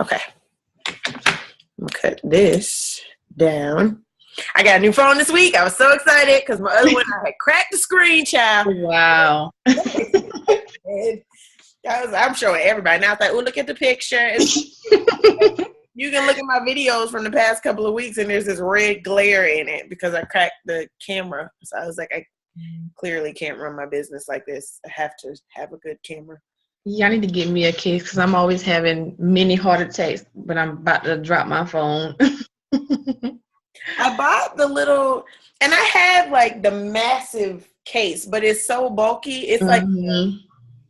Okay. I'm gonna cut this down. I got a new phone this week. I was so excited because my other one, I had cracked the screen, child. Wow. I'm showing everybody. Now I thought, oh, look at the picture. You can look at my videos from the past couple of weeks and there's this red glare in it because I cracked the camera. So I was like, I clearly can't run my business like this. I have to have a good camera. Yeah, I need to get me a case because I'm always having many heart attacks, but I'm about to drop my phone. I bought the little, and I have like the massive case, but it's so bulky. It's like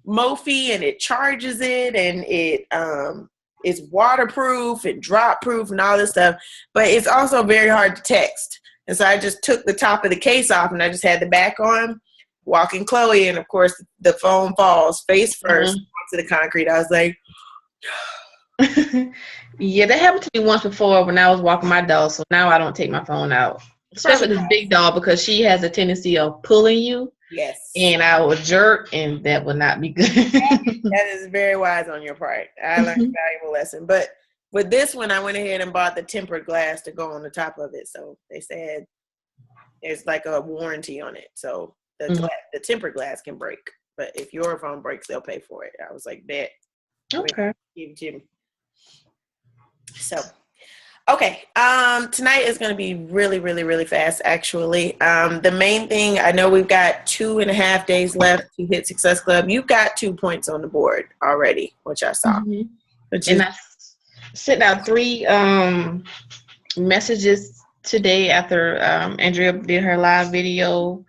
Mophie, and it charges it, and it's waterproof and drop proof and all this stuff. But it's also very hard to text. And so I just took the top of the case off, and I just had the back on, walking Chloe, and of course the phone falls face first onto the concrete. I was like, yeah, that happened to me once before when I was walking my dog. So now I don't take my phone out, especially this big dog, because she has a tendency of pulling you. Yes. And I would jerk, and that would not be good. That is very wise on your part. I learned a valuable lesson. But with this one, I went ahead and bought the tempered glass to go on the top of it. So they said there's like a warranty on it. So the tempered glass can break. But if your phone breaks, they'll pay for it. I was like, bet. Okay. Give Jim. So, okay. Tonight is going to be really, really, really fast, actually. The main thing, I know we've got 2.5 days left to hit Success Club. You've got 2 points on the board already, which I saw. And I sent out 3 messages today after Andrea did her live video.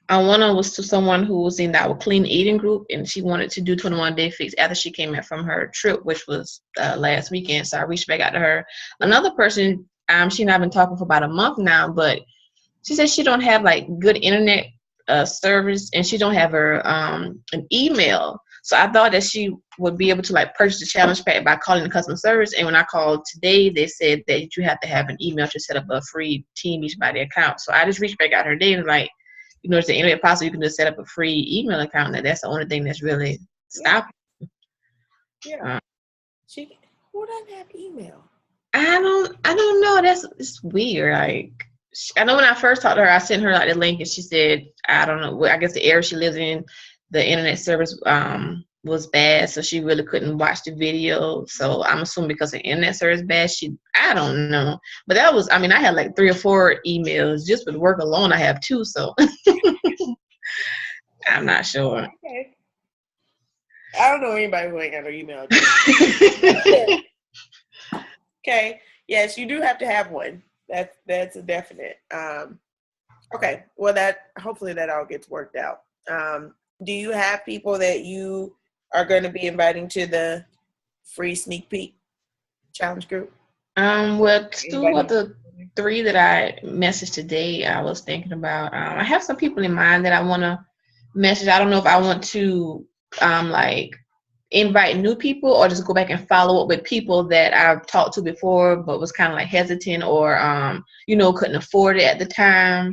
One of them was to someone who was in our clean eating group, and she wanted to do 21 Day Fix after she came back from her trip, which was last weekend. So I reached back out to her. Another person, she and I have been talking for about a month now, but she said she don't have like good internet service, and she don't have her an email. So I thought that she would be able to like purchase the challenge pack by calling the customer service. And when I called today, they said that you have to have an email to set up a free Team Beachbody account. So I just reached back out her today and like, you know, it's the internet possible. You can just set up a free email account. And that's the only thing that's really stopping. Yeah. Who doesn't have email? I don't know. It's weird. Like, I know when I first talked to her, I sent her like the link, and she said, I don't know. I guess the area she lives in, the internet service was bad, so she really couldn't watch the video. So I'm assuming because the internet service bad, I don't know. But that was, I mean, I had like 3 or 4 emails just with work alone. I have 2, so I'm not sure. Okay. I don't know anybody who ain't got no email. Okay. Yes, you do have to have one. That's a definite. Okay. Well, hopefully that all gets worked out. Do you have people that you are going to be inviting to the free sneak peek challenge group? Well, 2 of the 3 that I messaged today, I was thinking about. I have some people in mind that I want to message. I don't know if I want to like invite new people or just go back and follow up with people that I've talked to before but was kind of like hesitant or you know, couldn't afford it at the time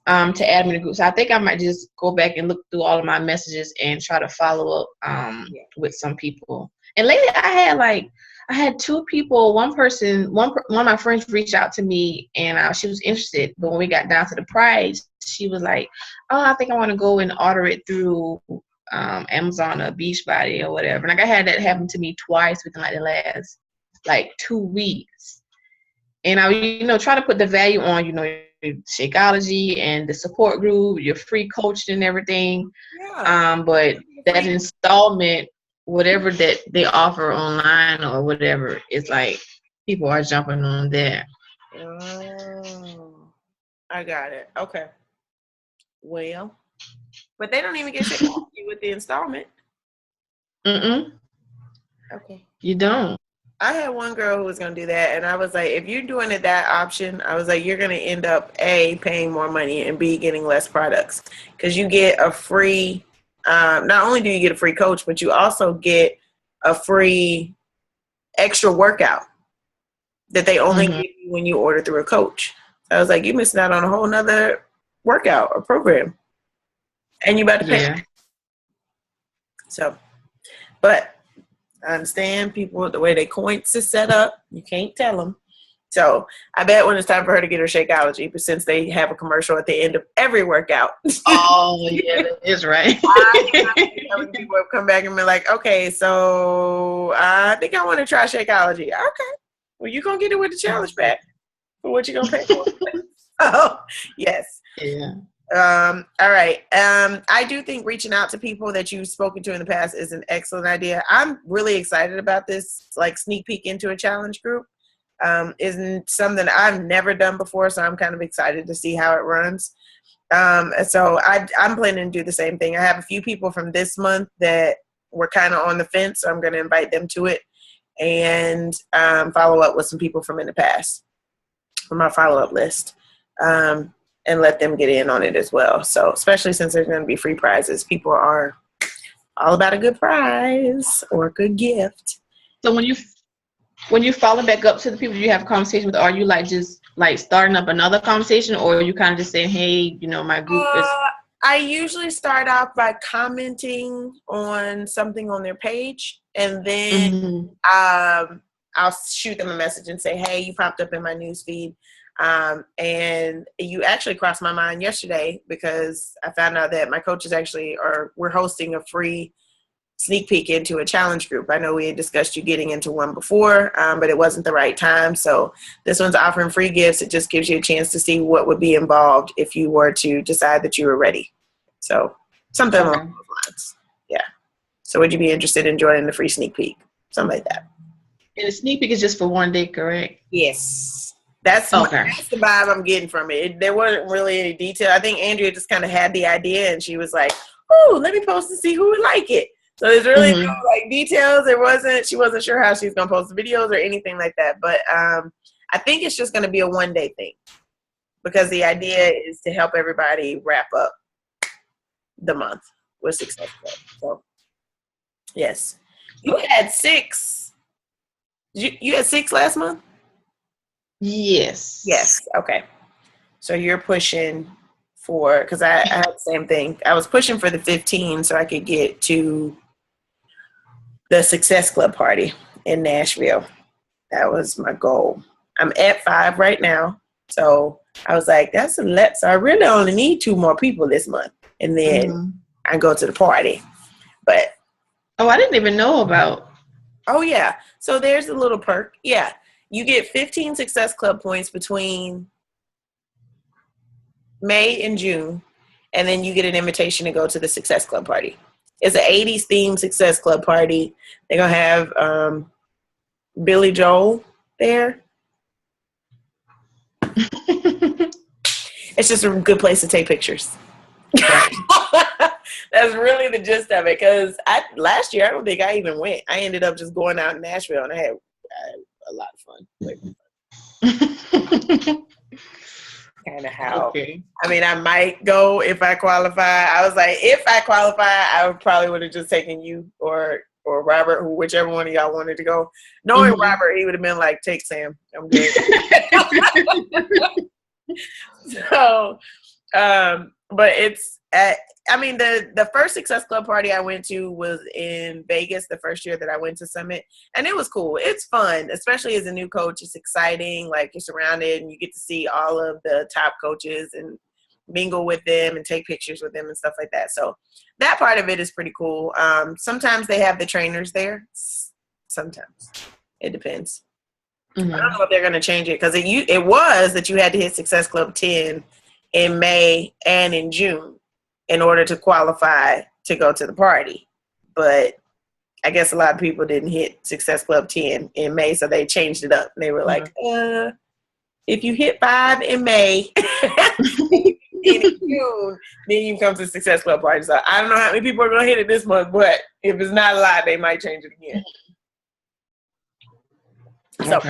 to add me to the group. So I think I might just go back and look through all of my messages and try to follow up with some people. And lately I had 2 people. One of my friends reached out to me, and she was interested. But when we got down to the price, she was like, "Oh, I think I want to go and order it through Amazon or Beachbody or whatever." And like I had that happen to me twice within like the last like 2 weeks. And I, you know, try to put the value on, you know, Shakeology and the support group, your free coaching and everything. Yeah. But that installment, whatever that they offer online or whatever, it's like people are jumping on that. Oh, I got it. Okay. Well, but they don't even get Shakeology with the installment. Okay. You don't. I had one girl who was going to do that, and I was like, if you're doing it that option, I was like, you're going to end up, A, paying more money, and B, getting less products. Because you get a free, not only do you get a free coach, but you also get a free extra workout that they only give you when you order through a coach. So I was like, you're missing out on a whole nother workout or program. And you about to pay. Yeah. So, but I understand people, the way they coins is set up, you can't tell them. So I bet when it's time for her to get her Shakeology, but since they have a commercial at the end of every workout. Oh, yeah, that is right. People have come back and been like, okay, so I think I want to try Shakeology. Okay. Well, you're going to get it with the challenge pack. For what you going to pay for? Oh, yes. Yeah. All right. I do think reaching out to people that you've spoken to in the past is an excellent idea. I'm really excited about this, like sneak peek into a challenge group. Isn't something I've never done before, so I'm kind of excited to see how it runs. So I'm planning to do the same thing. I have a few people from this month that were kind of on the fence, so I'm going to invite them to it and follow up with some people from in the past from my follow-up list. And let them get in on it as well. So especially since there's going to be free prizes, people are all about a good prize or a good gift. So when you follow back up to the people you have a conversation with, are you like just like starting up another conversation, or are you kind of just saying, hey, you know, my group is... I usually start off by commenting on something on their page, and then I'll shoot them a message and say, hey, you popped up in my news feed. And you actually crossed my mind yesterday because I found out that my coaches we're hosting a free sneak peek into a challenge group. I know we had discussed you getting into one before, but it wasn't the right time. So this one's offering free gifts. It just gives you a chance to see what would be involved if you were to decide that you were ready. So something along those lines. Yeah. So would you be interested in joining the free sneak peek? Something like that. And the sneak peek is just for one day, correct? Yes. That's the vibe I'm getting from it. There wasn't really any detail. I think Andrea just kind of had the idea, and she was like, "Oh, let me post and see who would like it." So there's really no like details. She wasn't sure how she's gonna post the videos or anything like that. But I think it's just gonna be a one-day thing because the idea is to help everybody wrap up the month with Success Club. So yes, you had 6. You had 6 last month. Yes. Okay. So you're pushing for, because I had the same thing. I was pushing for the 15 so I could get to the Success Club party in Nashville. That was my goal. I'm at 5 right now. So I was like, that's a lot. So I really only need 2 more people this month. And then I go to the party. But. Oh, I didn't even know about. Oh, yeah. So there's a little perk. Yeah. You get 15 Success Club points between May and June, and then you get an invitation to go to the Success Club party. It's an 80s themed Success Club party. They're going to have Billy Joel there. It's just a good place to take pictures. That's really the gist of it, because last year, I don't think I even went. I ended up just going out in Nashville, and I had a lot of fun. Kind of how. Okay. I mean, I might go if I qualify. I was like, if I qualify, I would have just taken you or Robert, whichever one of y'all wanted to go. Knowing Robert, he would have been like, take Sam. I'm good. So, but it's the first Success Club party I went to was in Vegas the first year that I went to Summit, and it was cool. It's fun, especially as a new coach. It's exciting. Like, you're surrounded and you get to see all of the top coaches and mingle with them and take pictures with them and stuff like that. So that part of it is pretty cool. Sometimes they have the trainers there. Sometimes it depends. I don't know if they're going to change it, because it was that you had to hit Success Club 10 in May and in June in order to qualify to go to the party. But I guess a lot of people didn't hit Success Club 10 in May, so they changed it up. They were like, if you hit 5 in May in June, then you come to Success Club party. So I don't know how many people are going to hit it this month, but if it's not a lot, they might change it again. So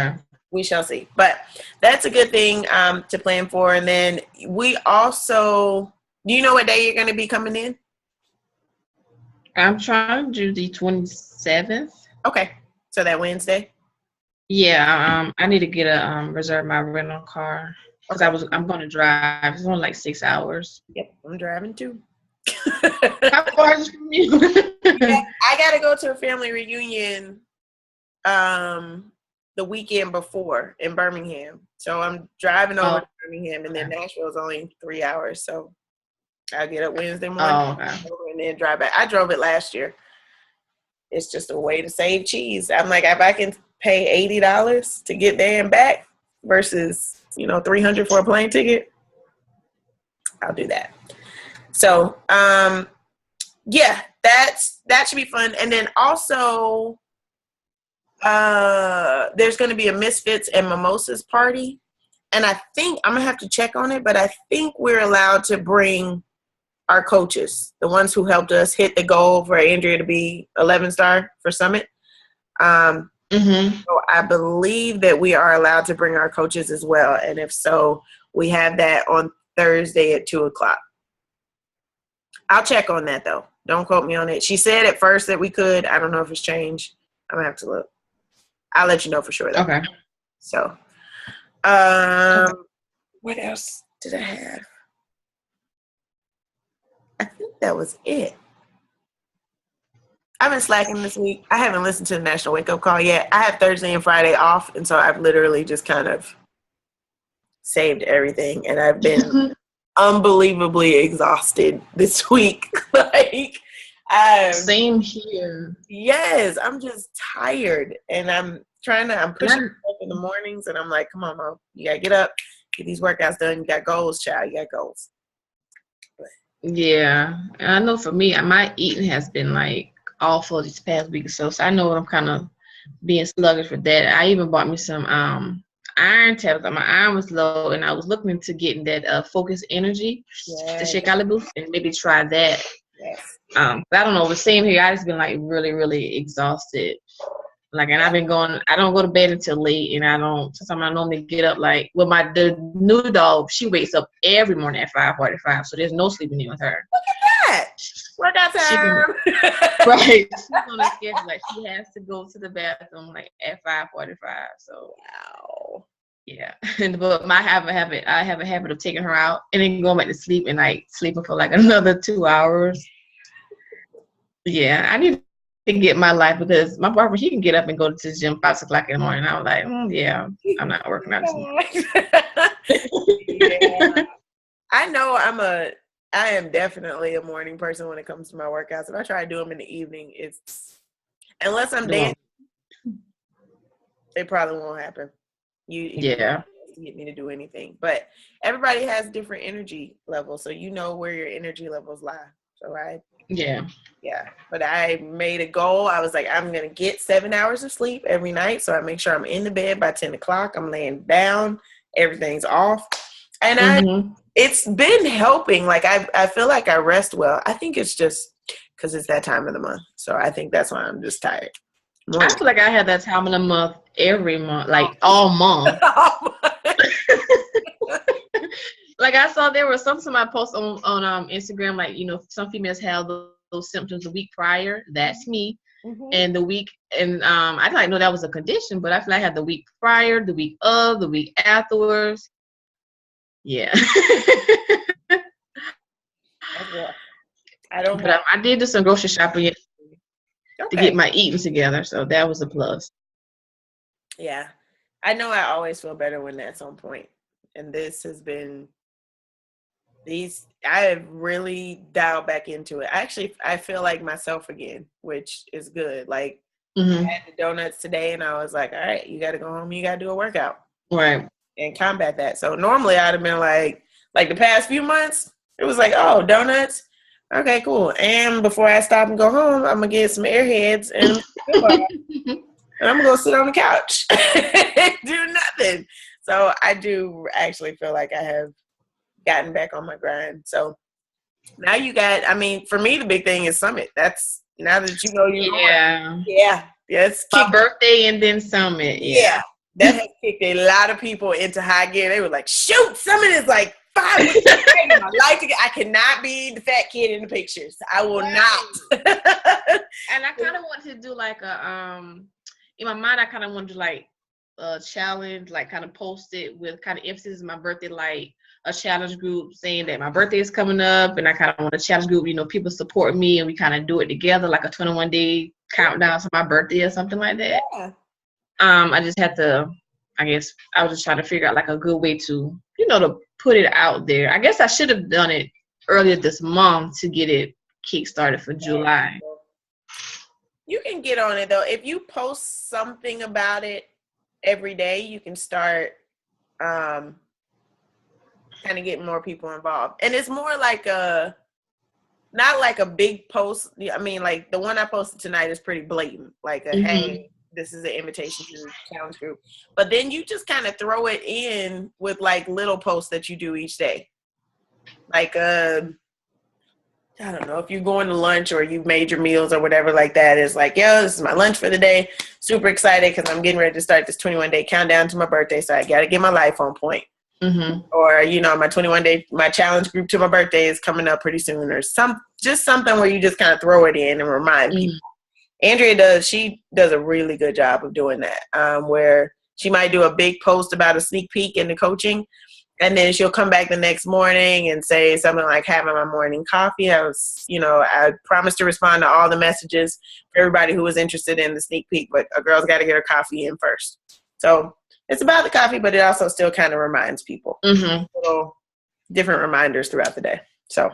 we shall see. But that's a good thing to plan for. And then we also... Do you know what day you're going to be coming in? I'm trying to do the 27th. Okay. So that Wednesday? Yeah. I need to get reserve my rental car, because I'm going to drive. It's only like 6 hours. Yep. I'm driving too. How far is it from you? Yeah, I got to go to a family reunion the weekend before in Birmingham. So I'm driving over to Birmingham, and then okay. Nashville is only 3 hours. So I'll get up Wednesday morning Okay. and then drive back. I drove it last year. It's just a way to save cheese. I'm like, if I can pay $80 to get there and back versus, $300 for a plane ticket, I'll do that. So, yeah, that should be fun. And then also, there's going to be a Misfits and Mimosas party. And I think I'm going to have to check on it, but I think we're allowed to bring our coaches, the ones who helped us hit the goal for Andrea to be 11-star for Summit. So I believe that we are allowed to bring our coaches as well. And if so, we have that on Thursday at 2:00. I'll check on that though. Don't quote me on it. She said at first that we could. I don't know if it's changed. I'm gonna have to look. I'll let you know for sure though. Okay. So, what else did I have? I think that was it. I've been slacking this week. I haven't listened to the National Wake Up Call yet. I have Thursday and Friday off, and so I've literally just kind of saved everything, and I've been unbelievably exhausted this week. Same here. Yes, I'm just tired, and I'm pushing myself in the mornings, and I'm like, come on, Mom, you gotta get up, get these workouts done. You got goals, child. You got goals. Yeah, and I know for me, my eating has been like awful this past week or so. So I know I'm kind of being sluggish with that. I even bought me some iron tablets. My iron was low, and I was looking into getting that Focus Energy, the Shakeology Boost, and maybe try that. Yes. But I don't know. The same here. I just been like really, really exhausted. Like, and I've been going. I don't go to bed until late, and I don't. Sometimes I normally get up like. Well, the new dog, she wakes up every morning at 5:45, so there's no sleeping in with her. Look at that. Workout time. Right. She's on a schedule. Like, she has to go to the bathroom like at 5:45. So. Wow. Yeah. But I have a habit of taking her out and then going back to sleep and like sleeping for like another 2 hours. Yeah, I need to get my life because my barber, he can get up and go to the gym 5 o'clock in the morning. I was like, yeah, I'm not working out. Yeah. I know I am definitely a morning person when it comes to my workouts. If I try to do them in the evening, unless I'm dancing, it probably won't happen. You get me to do anything, but everybody has different energy levels, so you know where your energy levels lie. So but I made a goal. I was like, I'm gonna get 7 hours of sleep every night, so I make sure I'm in the bed by 10 o'clock. I'm laying down, everything's off, and it's been helping. Like I feel like I rest well. I think it's just because it's that time of the month, so I think that's why I'm just tired. I feel like I have that time of the month every month, like all month. Like I saw there was somebody post on Instagram, like, some females have those symptoms the week prior. That's me. And the week, and I didn't know that was a condition, but I feel like I had the week prior, the week of, the week afterwards. Yeah. I did do some grocery shopping yesterday to get my eating together, so that was a plus. Yeah, I know I always feel better when that's on point, and this has been I have really dialed back into it. Actually, I feel like myself again, which is good. Like I had the donuts today, and I was like, all right, you got to go home, you got to do a workout, right, and combat that. So normally I'd have been like the past few months, it was like, oh, donuts. Okay, cool. And before I stop and go home, I'm going to get some Airheads and I'm going to go sit on the couch and do nothing. So I do actually feel like I have gotten back on my grind. So now for me, the big thing is Summit. That's now that you know you're going. Yeah. Yes. My birthday and then Summit. Yeah. That has kicked a lot of people into high gear. They were like, shoot, Summit is like 5 weeks in my life. I cannot be the fat kid in the pictures. I will not. And I kind of want to do like in my mind, I kind of want to do like a challenge, like kind of post it with kind of emphasis on my birthday, like a challenge group saying that my birthday is coming up, and I kind of want a challenge group, people support me and we kind of do it together, like a 21-day countdown to my birthday or something like that. Yeah. I just had to, I guess I was just trying to figure out like a good way to, to put it out there. I guess I should have done it earlier this month to get it kickstarted for July. You can get on it though. If you post something about it every day, you can start kind of getting more people involved. And it's more like not like a big post. I mean, like the one I posted tonight is pretty blatant. Like hey, this is an invitation to the challenge group. But then you just kind of throw it in with like little posts that you do each day. Like I don't know, if you're going to lunch or you've made your meals or whatever like that, it's like, yo, this is my lunch for the day. Super excited because I'm getting ready to start this 21-day countdown to my birthday, so I got to get my life on point. Or, my 21-day, my challenge group to my birthday is coming up pretty soon, or just something where you just kind of throw it in and remind people. Andrea she does a really good job of doing that, where she might do a big post about a sneak peek into coaching. And then she'll come back the next morning and say something like, having my morning coffee. I promised to respond to all the messages for everybody who was interested in the sneak peek, but a girl's got to get her coffee in first. So it's about the coffee, but it also still kind of reminds people. Little different reminders throughout the day. So,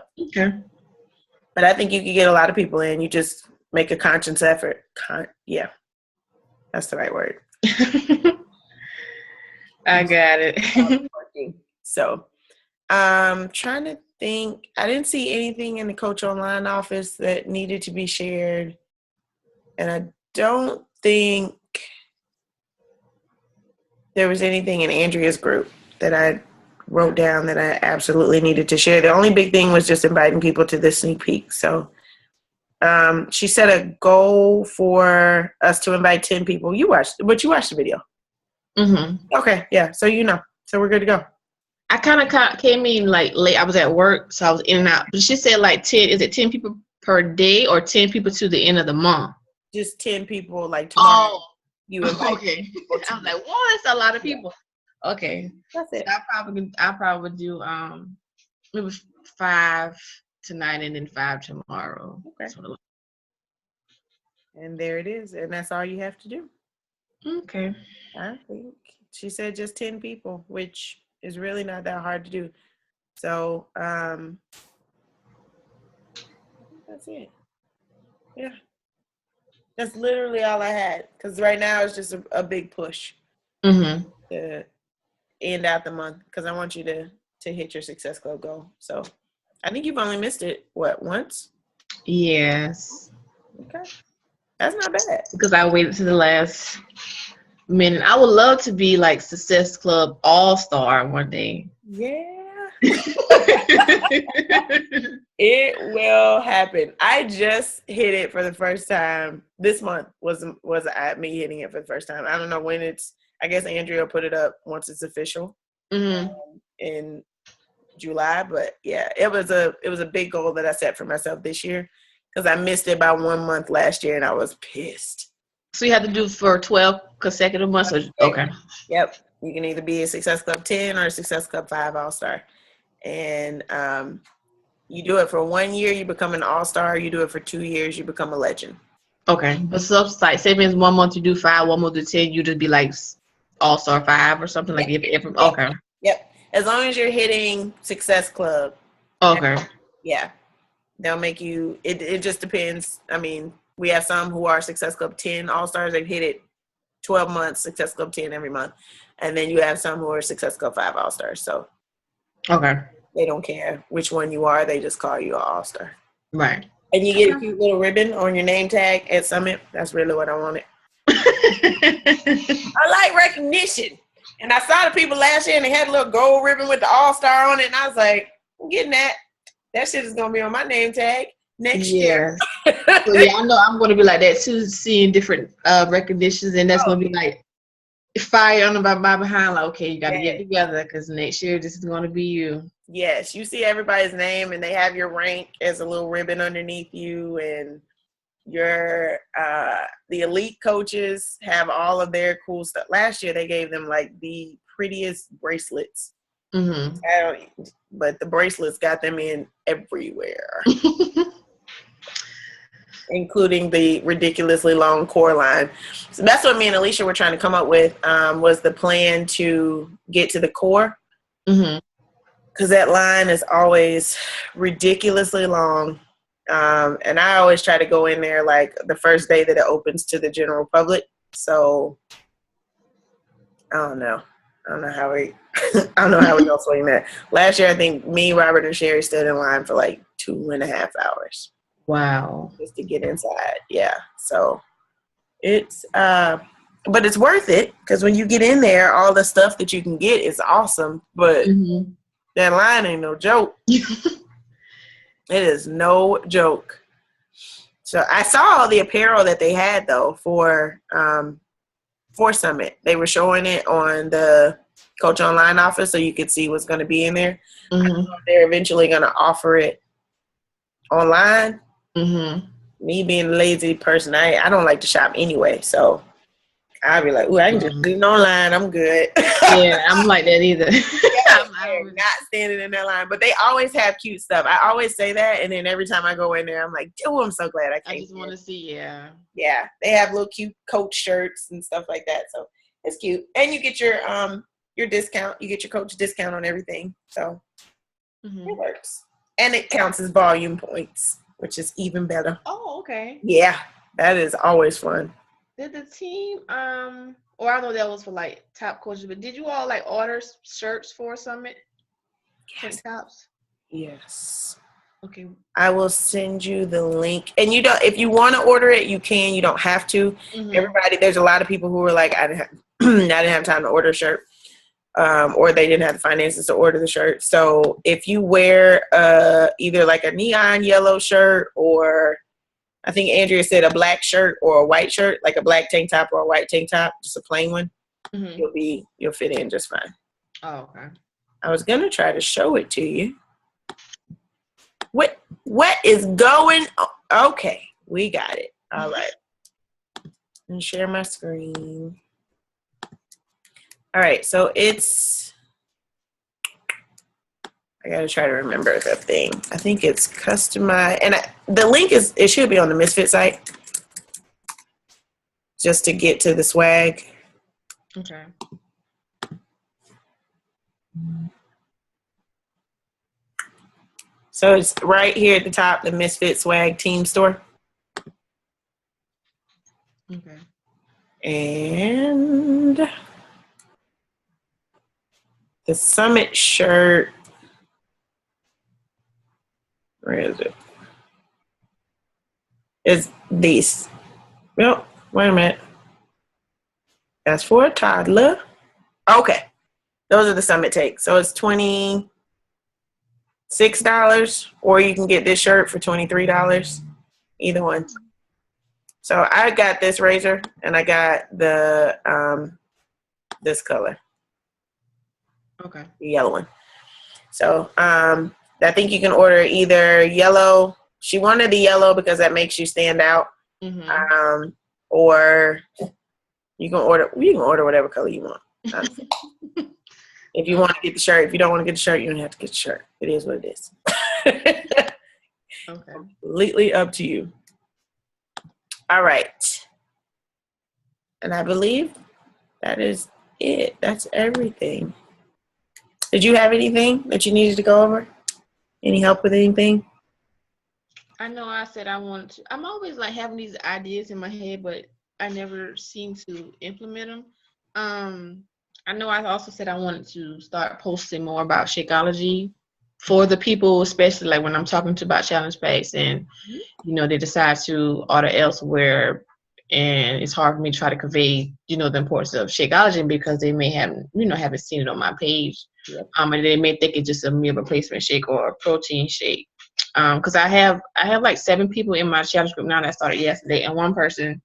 but I think you can get a lot of people in. You just make a conscious effort. Yeah, that's the right word. I got it. So, trying to think. I didn't see anything in the Coach Online office that needed to be shared. And I don't think there was anything in Andrea's group that I wrote down that I absolutely needed to share. The only big thing was just inviting people to this sneak peek. So, she set a goal for us to invite 10 people. You watched the video. Okay, yeah. So so we're good to go. I kind of came in like late. I was at work, so I was in and out. But she said like 10. Is it 10 people per day or 10 people to the end of the month? Just 10 people. Like tomorrow, you invite. Okay. I was like, what? That's a lot of people. Okay, that's it. So I probably do maybe 5 tonight and then 5 tomorrow. Okay. And there it is, and that's all you have to do. Okay. I think she said just 10 people, which is really not that hard to do. So that's it. Yeah, that's literally all I had, because right now it's just a big push to end out the month, because I want you to hit your Success Club goal. So I think you've only missed it once? Yes. Okay, that's not bad, because I waited to the last minute. I would love to be like Success Club All-Star one day. Yeah. It will happen. I just hit it for the first time. This month was me hitting it for the first time. I don't know when I guess Andrea will put it up once it's official in July. But yeah, it was a big goal that I set for myself this year, because I missed it by 1 month last year and I was pissed. So you have to do for 12 consecutive months? Okay. Yep. You can either be a Success Club 10 or a Success Club 5 All-Star. And you do it for 1 year, you become an All-Star. You do it for 2 years, you become a legend. Okay. But so like, say if 1 month you do 5, 1 month you do 10, you just be like All-Star 5 or something like that. Okay. Yep. As long as you're hitting Success Club. Okay. Yeah. They'll make you, it just depends. I mean, we have some who are Success Club 10 All-Stars. They've hit it 12 months, Success Club 10 every month. And then you have some who are Success Club 5 All-Stars. So okay, they don't care which one you are. They just call you an All-Star. Right. And you get a cute little ribbon on your name tag at Summit. That's really what I wanted. I like recognition. And I saw the people last year and they had a little gold ribbon with the All-Star on it. And I was like, I'm getting that. That shit is going to be on my name tag next year. So yeah, I know I'm going to be like that too, seeing different recognitions, and that's going to be like fire on my behind. Like, okay, you got to get together, because next year this is going to be you. Yes, you see everybody's name, and they have your rank as a little ribbon underneath you, and your the elite coaches have all of their cool stuff. Last year they gave them like the prettiest bracelets. But the bracelets got them in everywhere. including the ridiculously long core line. So that's what me and Alicia were trying to come up with, was the plan to get to the core. Mm-hmm. Because that line is always ridiculously long. And I always try to go in there like the first day that it opens to the general public. So I don't know. I don't know how we I don't know how we gonna swing that. Last year I think me, Robert, and Sherry stood in line for like 2.5 hours. Wow. Just to get inside. Yeah. So it's but it's worth it, because when you get in there, all the stuff that you can get is awesome. But that line ain't no joke. It is no joke. So I saw all the apparel that they had though for Summit. They were showing it on the Coach Online office, so you could see what's going to be in there. I don't know if they're eventually going to offer it online. Me being a lazy person, I don't like to shop anyway, so I'll be like, ooh, I can just do it online. I'm good. Yeah, I'm like that either. I'm not standing in that line, but they always have cute stuff. I always say that, and then every time I go in there, I'm like, oh, I'm so glad I came. I just want to see, yeah. They have little cute Coach shirts and stuff like that, so it's cute. And you get your discount. You get your Coach discount on everything, so it works. And it counts as volume points, which is even better. Oh, okay. Yeah, that is always fun. Did the team, or I know that was for like top coaches, but did you all like order shirts for Summit? Yes. Tops? Yes. Okay. I will send you the link. And you don't, if you want to order it, you can. You don't have to. Everybody, there's a lot of people who were like, I didn't have time to order a shirt. Or they didn't have the finances to order the shirt. So if you wear either like a neon yellow shirt, or I think Andrea said a black shirt or a white shirt, like a black tank top or a white tank top, just a plain one, you'll fit in just fine. Oh, okay. I was gonna try to show it to you. What is going on? Okay, we got it. All right. And share my screen. All right, so I gotta try to remember the thing. I think it's customized, and the link it should be on the Misfit site, just to get to the swag. Okay. So it's right here at the top, the Misfit Swag Team Store. Okay. And the Summit shirt, where is it? It's these. Nope, wait a minute. That's for a toddler. Okay. Those are the Summit takes. So it's $26, or you can get this shirt for $23. Either one. So I got this razor, and I got the this color. Okay. The yellow one. So I think you can order either yellow. She wanted the yellow because that makes you stand out. Or you can order whatever color you want. If you want to get the shirt, if you don't want to get the shirt, you don't have to get the shirt. It is what it is. Okay. Completely up to you. All right. And I believe that is it. That's everything. Did you have anything that you needed to go over? Any help with anything? I know I said I wanted to. I'm always like having these ideas in my head, but I never seem to implement them. I know I also said I wanted to start posting more about Shakeology for the people, especially like when I'm talking to about Challenge Packs and, they decide to order elsewhere, and it's hard for me to try to convey, the importance of Shakeology because they may haven't seen it on my page. Yep. And they may think it's just a meal replacement shake or a protein shake. Because I have like 7 people in my challenge group now that started yesterday, and one person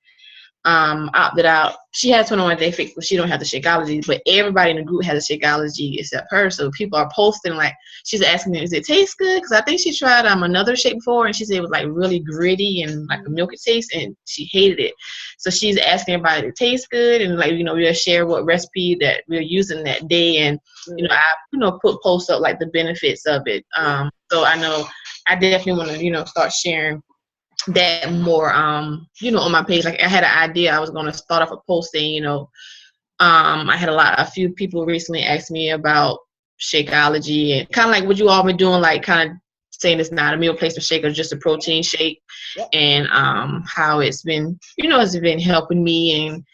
opted out. She has 21 Day Fix, but she don't have the Shakeology. But everybody in the group has a Shakeology except her. So people are posting, like, she's asking me, does it taste good? Because I think she tried another shake before, and she said it was like really gritty and like a milky taste, and she hated it. So she's asking everybody, it tastes good, and like we'll share what recipe that we're using that day, and I put posts up like the benefits of it. So I know I definitely want to start sharing that more, on my page. Like I had an idea. I was going to start off a posting, I had a few people recently asked me about Shakeology and kind of like what you all been doing, like kind of saying it's not a meal replacement shake or just a protein shake. Yep. And how it's been, it's been helping me, and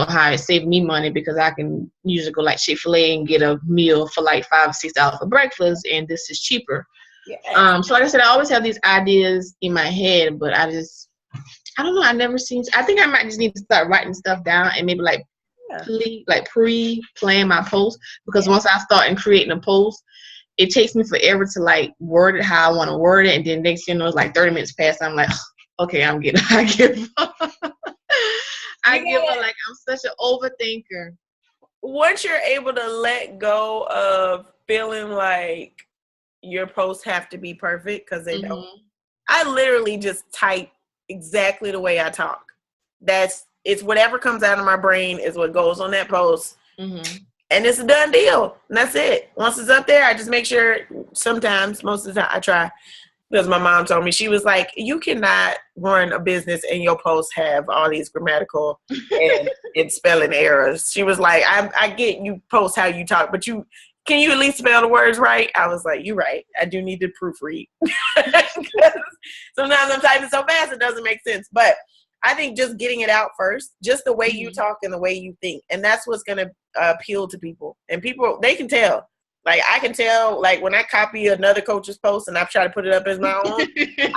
how it saved me money because I can usually go like Chick-fil-A and get a meal for like $5 or $6 for breakfast, and this is cheaper. Yeah. So like I said, I always have these ideas in my head, but I don't know. I think I might just need to start writing stuff down and maybe like pre-plan my post, because once I start and creating a post, it takes me forever to like word it how I want to word it, and then next thing you know, it's like 30 minutes past. I'm like, okay, I give up. Like I'm such an overthinker. Once you're able to let go of feeling like your posts have to be perfect, because they don't. I literally just type exactly the way I talk. It's whatever comes out of my brain is what goes on that post. And it's a done deal. And that's it. Once it's up there, I just make sure sometimes, most of the time, I try. Because my mom told me, she was like, you cannot run a business and your posts have all these grammatical and spelling errors. She was like, I get you post how you talk, but can you at least spell the words right? I was like, you're right. I do need to proofread. Sometimes I'm typing so fast it doesn't make sense. But I think just getting it out first, just the way you talk and the way you think. And that's what's going to appeal to people. And people, they can tell. Like, I can tell, like, when I copy another coach's post and I try to put it up as my own,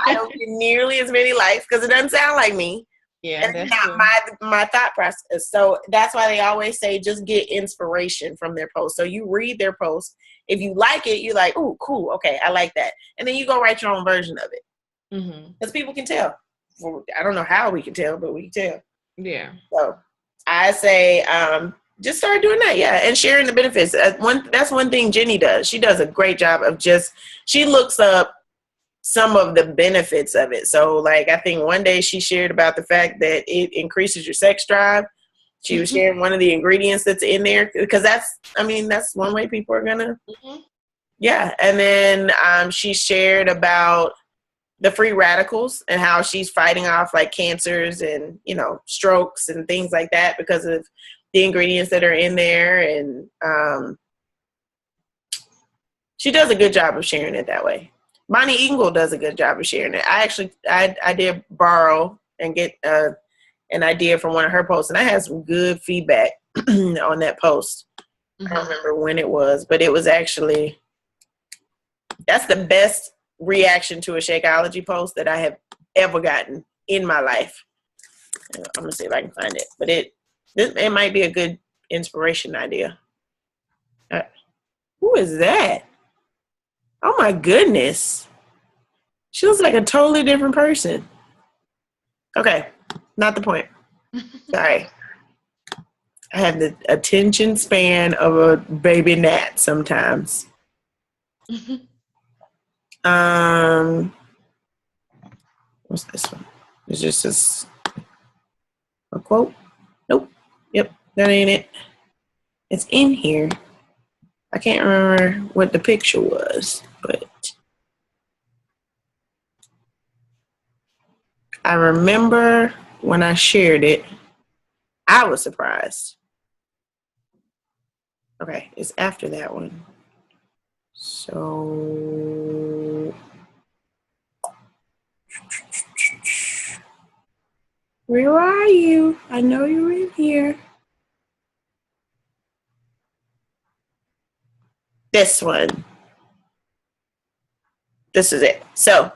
I don't get nearly as many likes because it doesn't sound like me. Yeah, and it's not my thought process. So that's why they always say just get inspiration from their post. So you read their post. If you like it, you're like, ooh, cool. Okay, I like that. And then you go write your own version of it. Because people can tell. I don't know how we can tell, but we can tell. Yeah. So I say just start doing that, and sharing the benefits. That's one thing Jenny does. She does a great job of she looks up some of the benefits of it. So, like, I think one day she shared about the fact that it increases your sex drive. She was sharing one of the ingredients that's in there because that's one way people are gonna. And then she shared about the free radicals and how she's fighting off like cancers and, strokes and things like that because of the ingredients that are in there. And she does a good job of sharing it that way. Bonnie Ingle does a good job of sharing it. I did borrow and get an idea from one of her posts, and I had some good feedback on that post. I don't remember when it was, but it was actually, that's the best reaction to a Shakeology post that I have ever gotten in my life. I'm gonna see if I can find it, but it might be a good inspiration idea. Who is that? Oh my goodness, she looks like a totally different person. Okay, not the point. Sorry, I have the attention span of a baby gnat sometimes. What's this one? It's just a quote. Nope. Yep, that ain't it. It's in here. I can't remember what the picture was, but I remember when I shared it, I was surprised. Okay, it's after that one. So, where are you? I know you're in here. This one. This is it. So,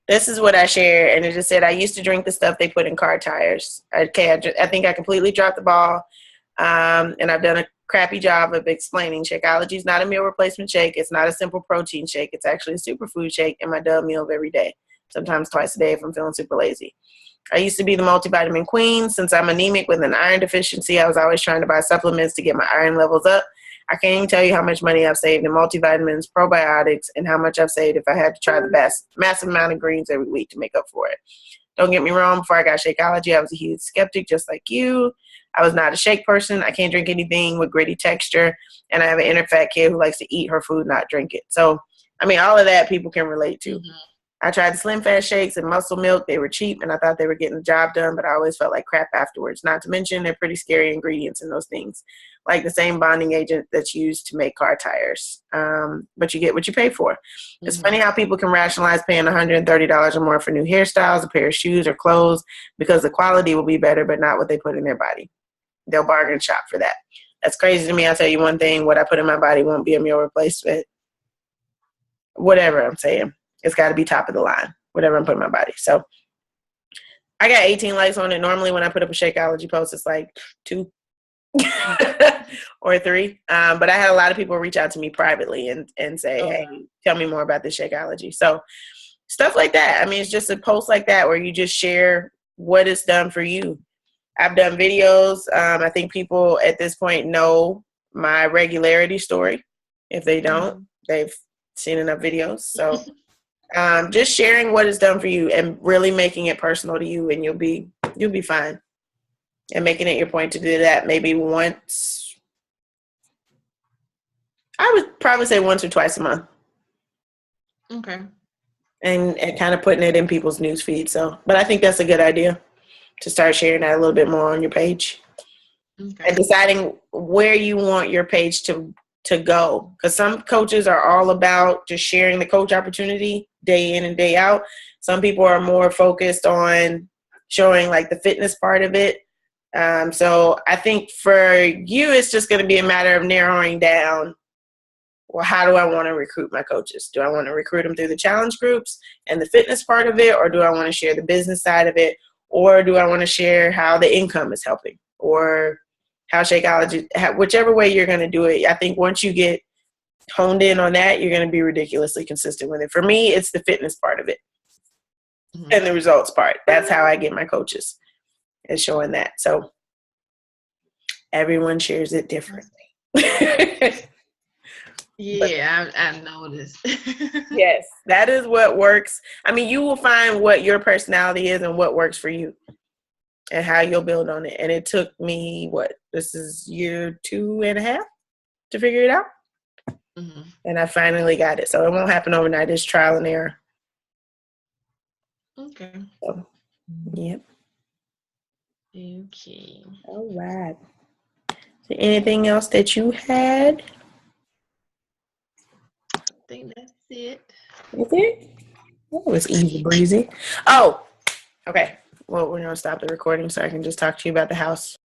this is what I shared, and it just said, I used to drink the stuff they put in car tires. Okay, I think I completely dropped the ball, and I've done a crappy job of explaining Shakeology is not a meal replacement shake. It's not a simple protein shake. It's actually a superfood shake in my dub meal of every day, sometimes twice a day if I'm feeling super lazy. I used to be the multivitamin queen. Since I'm anemic with an iron deficiency, I was always trying to buy supplements to get my iron levels up. I can't even tell you how much money I've saved in multivitamins, probiotics, and how much I've saved if I had to try the massive amount of greens every week to make up for it. Don't get me wrong, before I got Shakeology, I was a huge skeptic just like you. I was not a shake person. I can't drink anything with gritty texture, and I have an inner fat kid who likes to eat her food, not drink it. So, all of that people can relate to. I tried the Slim Fast shakes and Muscle Milk. They were cheap, and I thought they were getting the job done, but I always felt like crap afterwards. Not to mention they're pretty scary ingredients in those things, like the same bonding agent that's used to make car tires. But you get what you pay for. It's funny how people can rationalize paying $130 or more for new hairstyles, a pair of shoes, or clothes because the quality will be better, but not what they put in their body. They'll bargain shop for that. That's crazy to me. I'll tell you one thing, what I put in my body won't be a meal replacement. Whatever I'm saying. It's got to be top of the line, whatever I'm putting in my body. So I got 18 likes on it. Normally when I put up a Shakeology post, it's like 2 or 3. But I had a lot of people reach out to me privately and say, hey, tell me more about this Shakeology. So stuff like that. I mean, it's just a post like that where you just share what it's done for you. I've done videos. I think people at this point know my regularity story. If they don't, they've seen enough videos. So just sharing what it's done for you and really making it personal to you, and you'll be fine. And making it your point to do that maybe once. I would probably say once or twice a month. Okay. And kind of putting it in people's news feed. So, but I think that's a good idea to start sharing that a little bit more on your page. Okay. And deciding where you want your page to go. Because some coaches are all about just sharing the coach opportunity day in and day out. Some people are more focused on showing like the fitness part of it. So I think for you, it's just going to be a matter of narrowing down, well, how do I want to recruit my coaches? Do I want to recruit them through the challenge groups and the fitness part of it? Or do I want to share the business side of it? Or do I want to share how the income is helping? Or how Shakeology, whichever way you're going to do it. I think once you get honed in on that, you're going to be ridiculously consistent with it. For me, it's the fitness part of it and the results part. That's how I get my coaches, is showing that. So everyone shares it differently. Yeah, I noticed. Yes, that is what works. I mean, you will find what your personality is and what works for you and how you'll build on it. And it took me, this is year 2.5 to figure it out. And I finally got it. So it won't happen overnight. It's trial and error. Okay. So, yep. Okay. All right. Is there anything else that you had? I think that's it. Is it? Oh, it was easy breezy. Oh, okay. Well, we're going to stop the recording so I can just talk to you about the house.